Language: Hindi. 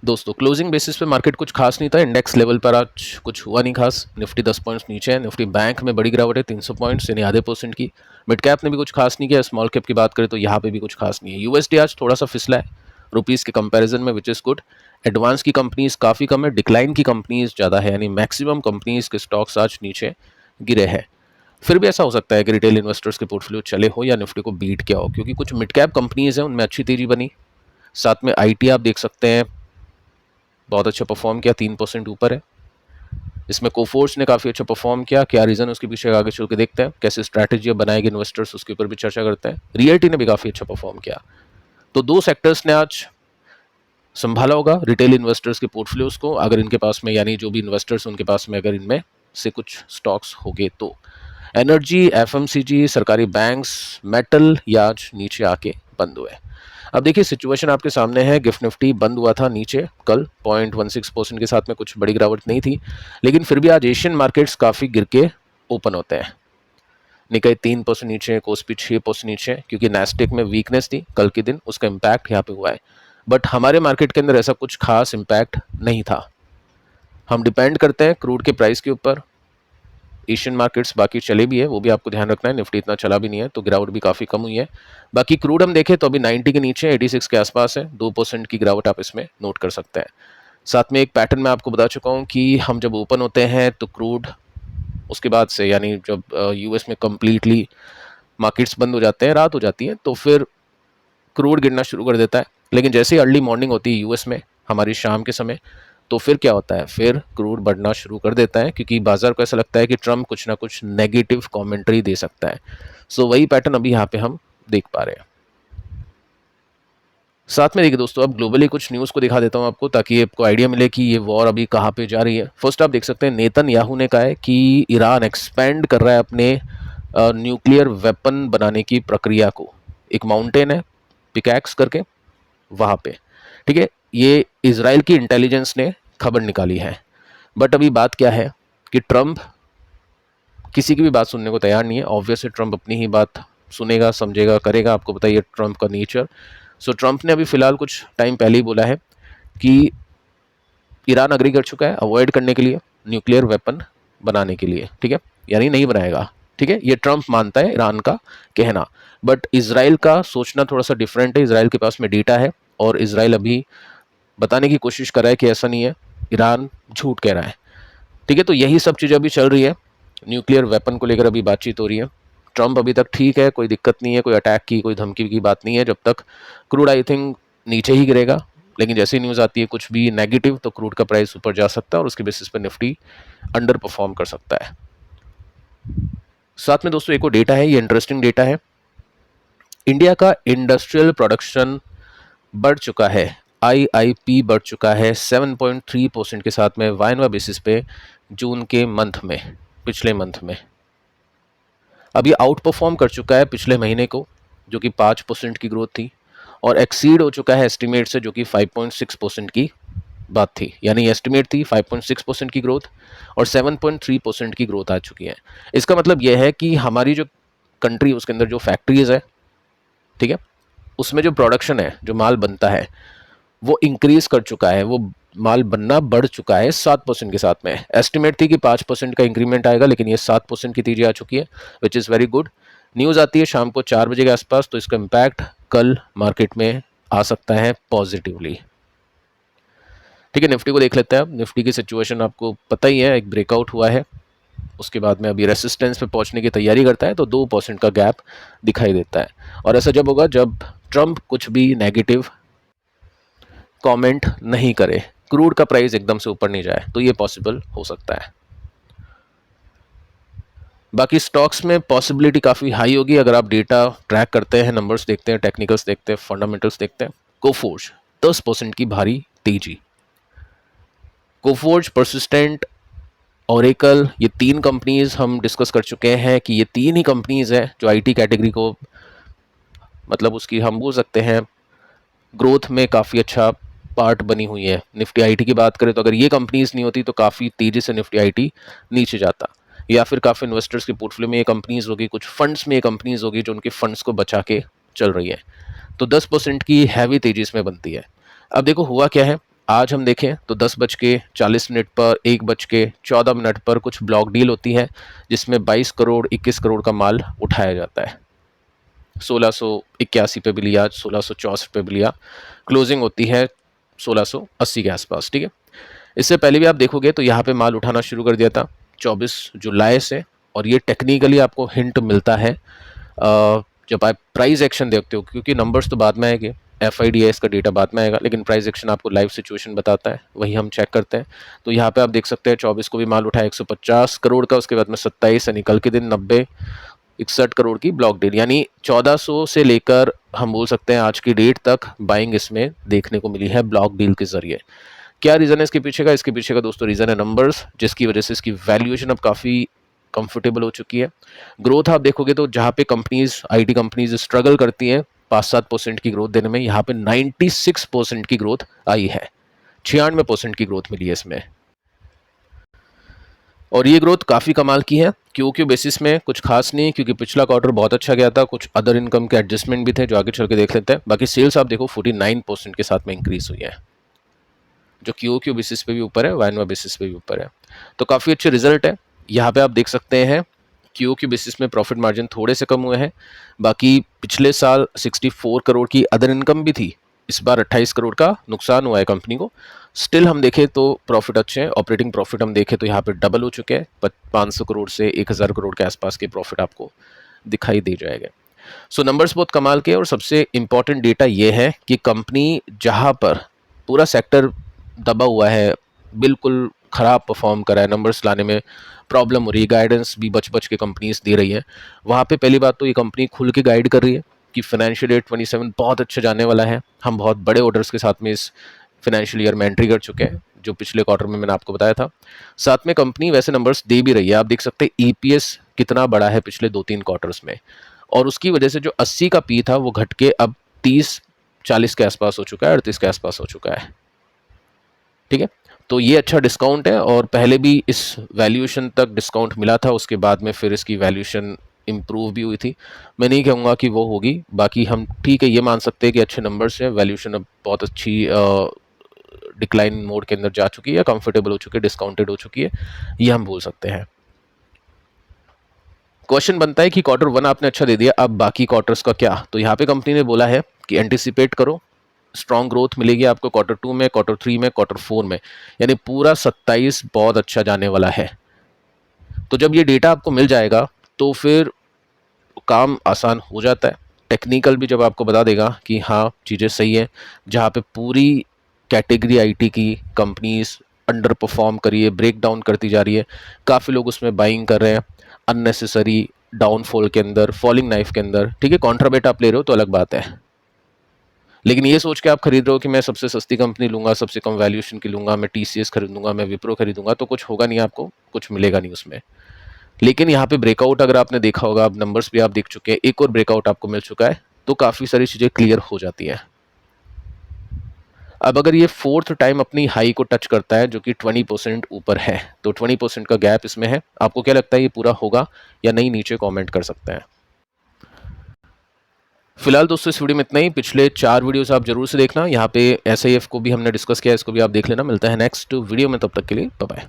दोस्तों क्लोजिंग बेसिस पे मार्केट कुछ खास नहीं था। इंडेक्स लेवल पर आज कुछ हुआ नहीं खास। निफ्टी 10 पॉइंट्स नीचे है। निफ्टी बैंक में बड़ी गिरावट है 300 पॉइंट्स यानी आधे परसेंट की। मिड कैप ने भी कुछ खास नहीं किया। स्मॉल कैप की बात करें तो यहाँ पे भी कुछ खास नहीं है। यूएसडी आज थोड़ा सा फिसला है रुपीज़ के कंपैरिजन में, विच इज़ गुड। एडवांस की कंपनीज काफ़ी कम है, डिक्लाइन की कंपनीज ज़्यादा है, यानी मैक्सिमम कंपनीज के स्टॉक्स आज नीचे गिरे हैं। फिर भी ऐसा हो सकता है कि रिटेल इन्वेस्टर्स के पोर्टफोलियो चले हो या निफ्टी को बीट किया हो, क्योंकि कुछ मिड कैप कंपनीज हैं उनमें अच्छी तेजी बनी। साथ में आईटी आप देख सकते हैं बहुत अच्छा परफॉर्म किया, 3% ऊपर है। इसमें कोफोर्स ने काफ़ी अच्छा परफॉर्म किया। क्या रीज़न उसके पीछे आगे चल के देखते हैं, कैसे स्ट्रैटेजी बनाएगी इन्वेस्टर्स उसके ऊपर भी चर्चा करते हैं। रियल्टी ने भी काफ़ी अच्छा परफॉर्म किया। तो दो सेक्टर्स ने आज संभाला होगा रिटेल इन्वेस्टर्स के पोर्टफोलियोज को, अगर इनके पास में, यानी जो भी इन्वेस्टर्स उनके पास में अगर इनमें से कुछ स्टॉक्स होंगे तो। एनर्जी, एफएमसीजी, सरकारी बैंक्स, मेटल या आज नीचे आके बंद हुए। अब देखिए सिचुएशन आपके सामने है। गिफ्ट निफ्टी बंद हुआ था नीचे कल 0.16% के साथ में, कुछ बड़ी गिरावट नहीं थी, लेकिन फिर भी आज एशियन मार्केट्स काफ़ी गिर के ओपन होते हैं। निकाय 3% नीचे, कोस्पी 6% नीचे, क्योंकि नैस्डेक में वीकनेस थी कल के दिन, उसका इम्पैक्ट यहाँ पे हुआ है। बट हमारे मार्केट के अंदर ऐसा कुछ खास इम्पैक्ट नहीं था। हम डिपेंड करते हैं क्रूड के प्राइस के ऊपर। एशियन मार्केट्स बाकी चले भी है, वो भी आपको ध्यान रखना है। निफ्टी इतना चला भी नहीं है तो गिरावट भी काफ़ी कम हुई है। बाकी क्रूड हम देखें तो अभी 90 के नीचे, 86 के आसपास है। 2% की गिरावट आप इसमें नोट कर सकते हैं। साथ में एक पैटर्न मैं आपको बता चुका हूँ कि हम जब ओपन होते हैं तो क्रूड उसके बाद से, यानी जब यूएस में कम्प्लीटली मार्केट्स बंद हो जाते हैं, रात हो जाती है, तो फिर क्रूड गिरना शुरू कर देता है। लेकिन जैसे ही अर्ली मॉर्निंग होती है यूएस में, हमारी शाम के समय, तो फिर क्या होता है, फिर क्रूड बढ़ना शुरू कर देता है, क्योंकि बाजार को ऐसा लगता है कि ट्रम्प कुछ ना कुछ नेगेटिव कमेंट्री दे सकता है। सो वही पैटर्न अभी यहाँ पे हम देख पा रहे हैं। साथ में देखिए दोस्तों, अब ग्लोबली कुछ न्यूज़ को दिखा देता हूँ आपको, ताकि आपको आइडिया मिले कि ये वॉर अभी कहाँ पे जा रही है। फर्स्ट आप देख सकते हैं नेतन्याहू ने कहा है कि ईरान एक्सपेंड कर रहा है अपने न्यूक्लियर वेपन बनाने की प्रक्रिया को। एक माउंटेन है पिकैक्स करके, वहाँ पे, ठीक है। ये इजराइल की इंटेलिजेंस ने खबर निकाली है। बट अभी बात क्या है कि ट्रंप किसी की भी बात सुनने को तैयार नहीं है। ऑब्वियसली ट्रंप अपनी ही बात सुनेगा, समझेगा, करेगा। आपको बताइए ट्रंप का नेचर। सो ट्रंप ने अभी फिलहाल कुछ टाइम पहले ही बोला है कि ईरान अग्री कर चुका है अवॉइड करने के लिए न्यूक्लियर वेपन बनाने के लिए, ठीक है, यानी नहीं बनाएगा, ठीक है। ये ट्रंप मानता है, ईरान का कहना। बट इसराइल का सोचना थोड़ा सा डिफरेंट है। इसराइल के पास में डेटा है और इसराइल अभी बताने की कोशिश कर रहा है कि ऐसा नहीं है, ईरान झूठ कह रहा है, ठीक है। तो यही सब चीज़ अभी चल रही है। न्यूक्लियर वेपन को लेकर अभी बातचीत हो रही है। ट्रंप अभी तक ठीक है, कोई दिक्कत नहीं है, कोई अटैक की, कोई धमकी की बात नहीं है। जब तक क्रूड आई थिंक नीचे ही गिरेगा, लेकिन जैसे ही न्यूज़ आती है कुछ भी नेगेटिव, तो क्रूड का प्राइस ऊपर जा सकता है और उसके बेसिस पर निफ्टी अंडर परफॉर्म कर सकता है। साथ में दोस्तों एक और डेटा है, ये इंटरेस्टिंग डेटा है। इंडिया का इंडस्ट्रियल प्रोडक्शन बढ़ चुका है, आईआईपी बढ़ चुका है 7.3% के साथ में वायनवा बेसिस पे जून के मंथ में, पिछले मंथ में। अब ये आउट परफॉर्म कर चुका है पिछले महीने को, जो कि 5% की ग्रोथ थी, और एक्सीड हो चुका है एस्टिमेट से, जो कि 5.6% की बात थी। यानी एस्टिमेट थी 5.6% की ग्रोथ और 7.3% की ग्रोथ आ चुकी है। इसका मतलब यह है कि हमारी जो कंट्री, उसके अंदर जो फैक्ट्रीज है, ठीक है, उसमें जो प्रोडक्शन है, जो माल बनता है, वो इंक्रीज कर चुका है, वो माल बनना बढ़ चुका है 7% के साथ में। एस्टिमेट थी कि 5% का इंक्रीमेंट आएगा, लेकिन ये 7% की तेजी आ चुकी है, which is very good. News आती है शाम को 4 बजे के आसपास, तो इसका इम्पैक्ट कल मार्केट में आ सकता है पॉजिटिवली, ठीक है। निफ्टी को देख लेते हैं अब। निफ्टी की सिचुएशन आपको पता ही है, एक ब्रेकआउट हुआ है, उसके बाद में अभी रेसिस्टेंस पे पहुंचने की तैयारी करता है, तो 2% का गैप दिखाई देता है। और ऐसा जब होगा जब ट्रंप कुछ भी नेगेटिव कमेंट नहीं करे, क्रूड का प्राइस एकदम से ऊपर नहीं जाए, तो ये पॉसिबल हो सकता है। बाकी स्टॉक्स में पॉसिबिलिटी काफ़ी हाई होगी अगर आप डेटा ट्रैक करते हैं, नंबर्स देखते हैं, टेक्निकल्स देखते हैं, फंडामेंटल्स देखते हैं। कोफोर्ज 10% की भारी तेजी। कोफोर्ज, परसिस्टेंट, ओरेकल, ये 3 कंपनीज हम डिस्कस कर चुके हैं कि ये 3 ही कंपनीज हैं जो आईटी कैटेगरी को, मतलब उसकी हम बोल सकते हैं ग्रोथ में काफ़ी अच्छा पार्ट बनी हुई है। निफ्टी आईटी की बात करें तो अगर ये कंपनीज नहीं होती तो काफ़ी तेज़ी से निफ्टी आईटी नीचे जाता, या फिर काफ़ी इन्वेस्टर्स के पोर्टफोलियो में ये कंपनीज होगी, कुछ फंड्स में ये कंपनीज होगी जो उनके फंड्स को बचा के चल रही है। तो 10% की हैवी तेजी इसमें बनती है। अब देखो हुआ क्या है, आज हम देखें तो 10:40 पर, 1:14 पर कुछ ब्लॉक डील होती है जिसमें 22 करोड़ 21 करोड़ का माल उठाया जाता है। 1681 पे भी लिया, 1664 पे भी लिया, क्लोजिंग होती है 1680 के आसपास। ठीक है, इससे पहले भी आप देखोगे तो यहाँ पे माल उठाना शुरू कर दिया था 24 जुलाई से, और ये टेक्निकली आपको हिंट मिलता है जब आप प्राइस एक्शन देखते हो, क्योंकि नंबर्स तो बाद में आएंगे, FIDS का डेटा बाद में आएगा, लेकिन प्राइस एक्शन आपको लाइव सिचुएशन बताता है, वही हम चेक करते हैं। तो यहाँ पे आप देख सकते हैं 24 को भी माल उठाया 150 करोड़ का, उसके बाद में 27 यानी कल के दिन 61 करोड़ की ब्लॉक डील, यानी 1400 से लेकर हम बोल सकते हैं आज की डेट तक बाइंग इसमें देखने को मिली है ब्लॉक डील के जरिए। क्या रीज़न है इसके पीछे का? इसके पीछे का दोस्तों रीज़न है नंबर्स, जिसकी वजह से इसकी वैल्यूएशन अब काफ़ी कंफर्टेबल हो चुकी है। ग्रोथ आप देखोगे तो जहाँ पे कंपनीज, IT कंपनीज स्ट्रगल करती हैं 5-7% की ग्रोथ देने में, यहाँ पे 96% की ग्रोथ आई है, 96% की ग्रोथ मिली है इसमें। और ये ग्रोथ काफ़ी कमाल की है, क्योंकि बेसिस में कुछ खास नहीं, क्योंकि पिछला क्वार्टर बहुत अच्छा गया था, कुछ अदर इनकम के एडजस्टमेंट भी थे जो आगे चल के देख लेते हैं। बाकी सेल्स आप देखो 49% के साथ में इंक्रीज हुई है, जो QOQ बेसिस पे भी ऊपर है, YoY बेसिस पे भी ऊपर है, तो काफ़ी अच्छे रिजल्ट है। यहाँ पे आप देख सकते हैं QOQ बेसिस में प्रॉफिट मार्जिन थोड़े से कम हुए हैं। बाकी पिछले साल 64 करोड़ की अदर इनकम भी थी, इस बार 28 करोड़ का नुकसान हुआ है कंपनी को। स्टिल हम देखें तो प्रॉफिट अच्छे हैं, ऑपरेटिंग प्रॉफिट हम देखें तो यहाँ पे डबल हो चुके हैं, 500 करोड़ से 1000 करोड़ के आसपास के प्रॉफिट आपको दिखाई दे जाएगा। सो नंबर्स बहुत कमाल के, और सबसे इंपॉर्टेंट डेटा ये है कि कंपनी जहाँ पर पूरा सेक्टर दबा हुआ है, बिल्कुल ख़राब परफॉर्म करा है, नंबर्स लाने में प्रॉब्लम हो रही है, गाइडेंस भी बच के कंपनीज दे रही है, वहाँ पे पहली बात तो ये कंपनी खुल के गाइड कर रही है कि फाइनेंशियल ईयर 27 बहुत अच्छा जाने वाला है। हम बहुत बड़े ऑर्डर्स के साथ में इस फाइनेंशियल ईयर में एंट्री कर चुके हैं, जो पिछले क्वार्टर में मैंने आपको बताया था। साथ में कंपनी वैसे नंबर्स दे भी रही है, आप देख सकते हैं EPS कितना बड़ा है पिछले 2-3 क्वार्टर्स में, और उसकी वजह से जो 80 का P था वो घट के अब 30-40 के आसपास हो चुका है, 38 के आसपास हो चुका है। ठीक है, तो ये अच्छा डिस्काउंट है, और पहले भी इस वैल्यूएशन तक डिस्काउंट मिला था, उसके बाद में फिर इसकी वैल्यूएशन इम्प्रूव भी हुई थी। मैं नहीं कहूँगा कि वो होगी, बाकी हम ठीक है ये मान सकते हैं कि अच्छे नंबर्स हैं, वैल्यूएशन अब बहुत अच्छी डिक्लाइन मोड के अंदर जा चुकी है, कंफर्टेबल हो चुकी है, डिस्काउंटेड हो चुकी है, ये हम बोल सकते हैं। क्वेश्चन बनता है कि Q1 आपने अच्छा दे दिया, अब बाकी क्वार्टर्स का क्या? तो यहाँ पे कंपनी ने बोला है कि एंटिसिपेट करो, स्ट्रॉन्ग ग्रोथ मिलेगी आपको Q2 में, Q3 में, Q4 में, यानी पूरा 27 बहुत अच्छा जाने वाला है। तो जब ये डेटा आपको मिल जाएगा तो फिर काम आसान हो जाता है। टेक्निकल भी जब आपको बता देगा कि हाँ चीज़ें सही है, जहाँ पे पूरी कैटेगरी IT की कंपनीज अंडर परफॉर्म करी है, ब्रेक डाउन करती जा रही है, काफ़ी लोग उसमें बाइंग कर रहे हैं अननेसेसरी डाउनफॉल के अंदर, फॉलिंग नाइफ के अंदर। ठीक है, कॉन्ट्राबेट आप ले रहे हो तो अलग बात है, लेकिन ये सोच के आप खरीद रहे हो कि मैं सबसे सस्ती कंपनी लूंगा, सबसे कम वैल्यूएशन की लूंगा, मैं TCS खरीदूंगा, मैं विप्रो खरीदूंगा, तो कुछ होगा नहीं, आपको कुछ मिलेगा नहीं उसमें। लेकिन यहाँ पे ब्रेकआउट अगर आपने देखा होगा, अब नंबर्स भी आप देख चुके हैं, एक और ब्रेकआउट आपको मिल चुका है, तो काफ़ी सारी चीज़ें क्लियर हो जाती है। अब अगर ये 4th टाइम अपनी हाई को टच करता है जो कि 20% ऊपर है, तो 20% का गैप इसमें है, आपको क्या लगता है ये पूरा होगा या नहीं? नीचे कमेंट कर सकते हैं। फिलहाल दोस्तों इस वीडियो में इतना ही, पिछले 4 वीडियोस आप जरूर से देखना, यहाँ पे SIF को भी हमने डिस्कस किया, इसको भी आप देख लेना। मिलता है नेक्स्ट वीडियो में, तब तक के लिए बाय बाय।